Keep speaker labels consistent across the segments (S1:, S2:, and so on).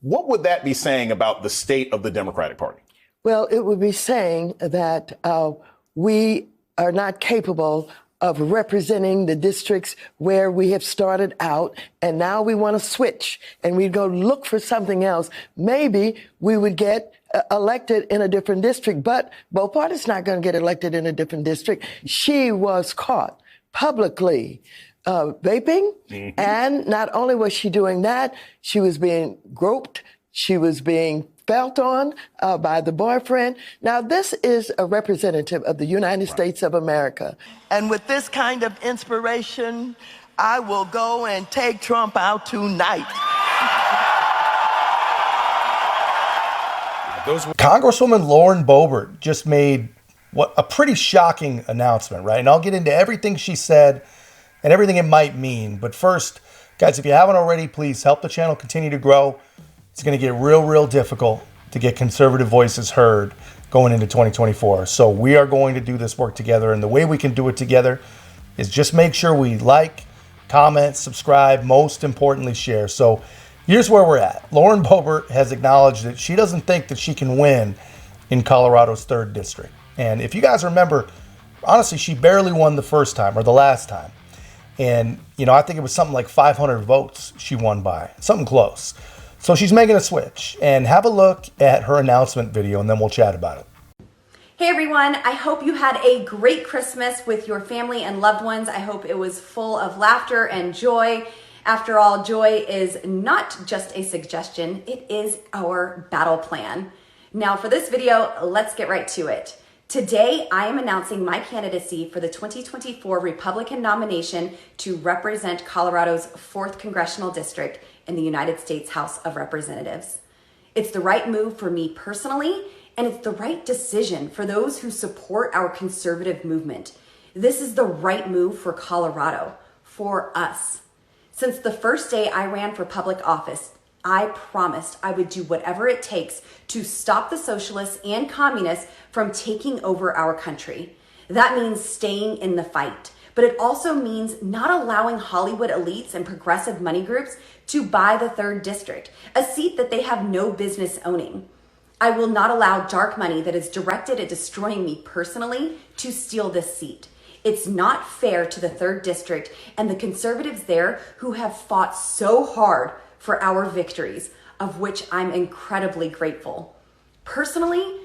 S1: what would that be saying about the state of the Democratic Party?
S2: Well, it would be saying that we are not capable of representing the districts where we have started out, and now we want to switch, and we go look for something else. Maybe we would get elected in a different district, but Boebert is not going to get elected in a different district. She was caught publicly vaping, and not only was she doing that, she was being groped, she was being felt on by the boyfriend. Now, this is a representative of the United States of America.
S3: And with this kind of inspiration, I will go and take Trump out tonight.
S4: Congresswoman Lauren Boebert just made a pretty shocking announcement, right? And I'll get into everything she said and everything it might mean. But first, guys, if you haven't already, please help the channel continue to grow. It's going to get real difficult to get conservative voices heard going into 2024. So we are going to do this work together. And the way we can do it together is just make sure we like, comment, subscribe, most importantly, share. So here's where we're at. Lauren Boebert has acknowledged that she doesn't think that she can win in Colorado's 3rd district. And if you guys remember, honestly, she barely won the first time or the last time. And, you know, I think it was something like 500 votes she won by, something close. So she's making a switch, and have a look at her announcement video, and then we'll chat about it.
S5: Hey everyone, I hope you had a great Christmas with your family and loved ones. I hope it was full of laughter and joy. After all, joy is not just a suggestion, it is our battle plan. Now for this video, let's get right to it. Today, I am announcing my candidacy for the 2024 Republican nomination to represent Colorado's 4th Congressional District in the United States House of Representatives. It's the right move for me personally, and it's the right decision for those who support our conservative movement. This is the right move for Colorado, for us. Since the first day I ran for public office, I promised I would do whatever it takes to stop the socialists and communists from taking over our country. That means staying in the fight, but it also means not allowing Hollywood elites and progressive money groups to buy the 3rd district, a seat that they have no business owning. I will not allow dark money that is directed at destroying me personally to steal this seat. It's not fair to the 3rd district and the conservatives there who have fought so hard for our victories, of which I'm incredibly grateful. Personally,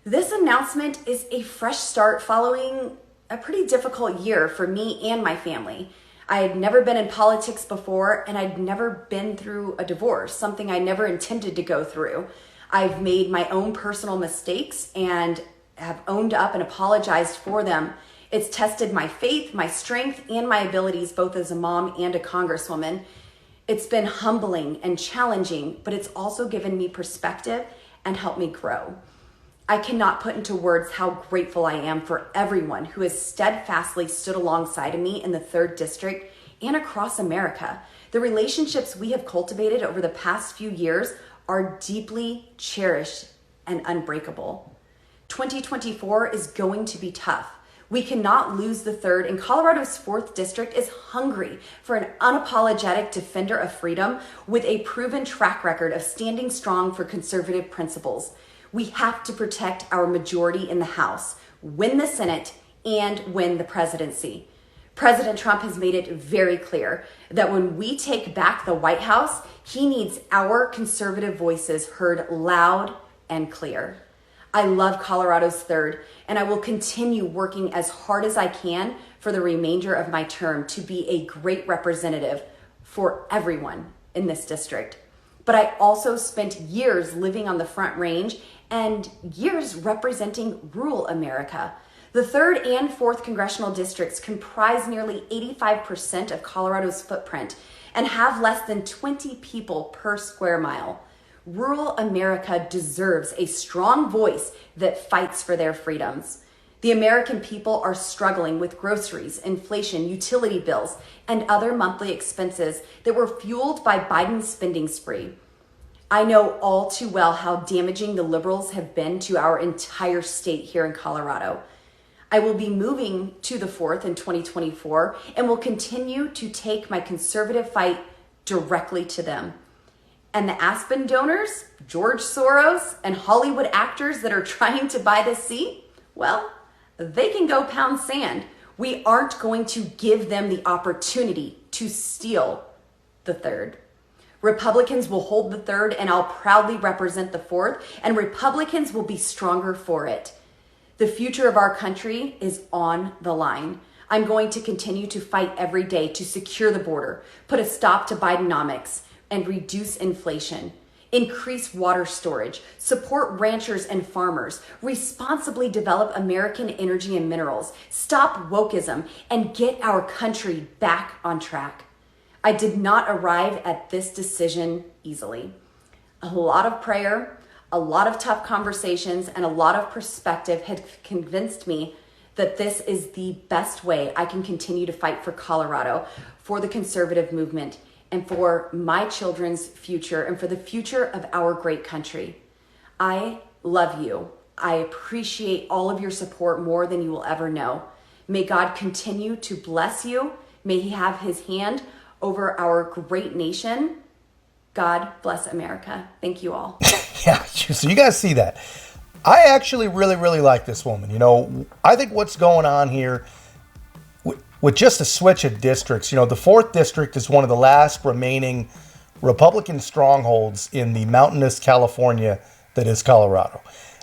S5: this announcement is a fresh start following a pretty difficult year for me and my family. I had never been in politics before, and I'd never been through a divorce, something I never intended to go through. I've made my own personal mistakes and have owned up and apologized for them. It's tested my faith, my strength, and my abilities both as a mom and a congresswoman. It's been humbling and challenging, but it's also given me perspective and helped me grow. I cannot put into words how grateful I am for everyone who has steadfastly stood alongside of me in the 3rd district and across America. The relationships we have cultivated over the past few years are deeply cherished and unbreakable. 2024 is going to be tough. We cannot lose the 3rd, and Colorado's 4th district is hungry for an unapologetic defender of freedom with a proven track record of standing strong for conservative principles. We have to protect our majority in the House, win the Senate, and win the presidency. President Trump has made it very clear that when we take back the White House, he needs our conservative voices heard loud and clear. I love Colorado's 3rd, and I will continue working as hard as I can for the remainder of my term to be a great representative for everyone in this district. But I also spent years living on the Front Range and years representing rural America. The 3rd and 4th congressional districts comprise nearly 85% of Colorado's footprint and have less than 20 people per square mile. Rural America deserves a strong voice that fights for their freedoms. The American people are struggling with groceries, inflation, utility bills, and other monthly expenses that were fueled by Biden's spending spree. I know all too well how damaging the liberals have been to our entire state here in Colorado. I will be moving to the 4th in 2024 and will continue to take my conservative fight directly to them. And the Aspen donors, George Soros, and Hollywood actors that are trying to buy this seat, well, they can go pound sand. We aren't going to give them the opportunity to steal the third. Republicans will hold the third, and I'll proudly represent the fourth, and Republicans will be stronger for it. The future of our country is on the line. I'm going to continue to fight every day to secure the border, put a stop to Bidenomics, and reduce inflation. Increase water storage, support ranchers and farmers, responsibly develop American energy and minerals, stop wokeism, and get our country back on track. I did not arrive at this decision easily. A lot of prayer, a lot of tough conversations, and a lot of perspective had convinced me that this is the best way I can continue to fight for Colorado, for the conservative movement, and for my children's future, and for the future of our great country. I love you. I appreciate all of your support more than you will ever know. May God continue to bless you. May he have his hand over our great nation. God bless America. Thank you all.
S4: Yeah, so you guys see that. I actually really, really like this woman. You know, I think what's going on here with just a switch of districts, you know, the 4th district is one of the last remaining Republican strongholds in the mountainous California that is Colorado.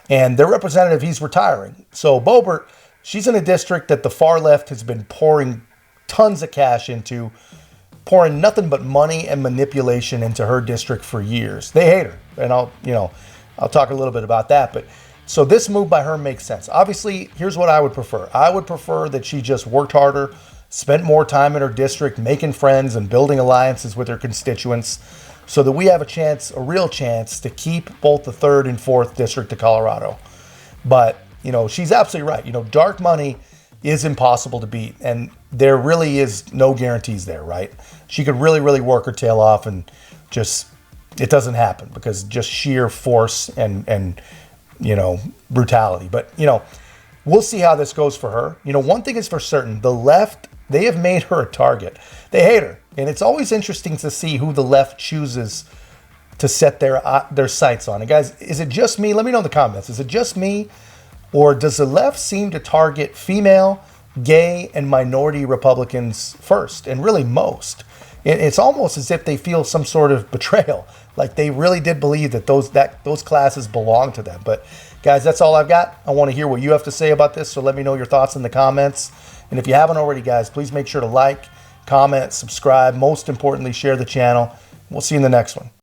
S4: And their representative, he's retiring. So Boebert, she's in a district that the far left has been pouring tons of cash into, pouring nothing but money and manipulation into her district for years. They hate her. And I'll talk a little bit about that. But so this move by her makes sense. Obviously, here's what I would prefer. I would prefer that she just worked harder, spent more time in her district, making friends and building alliances with her constituents so that we have a real chance to keep both the 3rd and 4th district of Colorado. But, you know, she's absolutely right. You know, dark money is impossible to beat, and there really is no guarantees there, right? She could really, really work her tail off and just, it doesn't happen because just sheer force and you know, brutality. But, you know, we'll see how this goes for her. You know, one thing is for certain, the left, they have made her a target. They hate her. And it's always interesting to see who the left chooses to set their sights on. And guys, is it just me? Let me know in the comments. Is it just me? Or does the left seem to target female, gay, and minority Republicans first, and really most? It's almost as if they feel some sort of betrayal, like they really did believe that those classes belong to them. But guys, that's all I've got. I want to hear what you have to say about this, so let me know your thoughts in the comments. And if you haven't already, guys, please make sure to like, comment, subscribe. Most importantly, share the channel. We'll see you in the next one.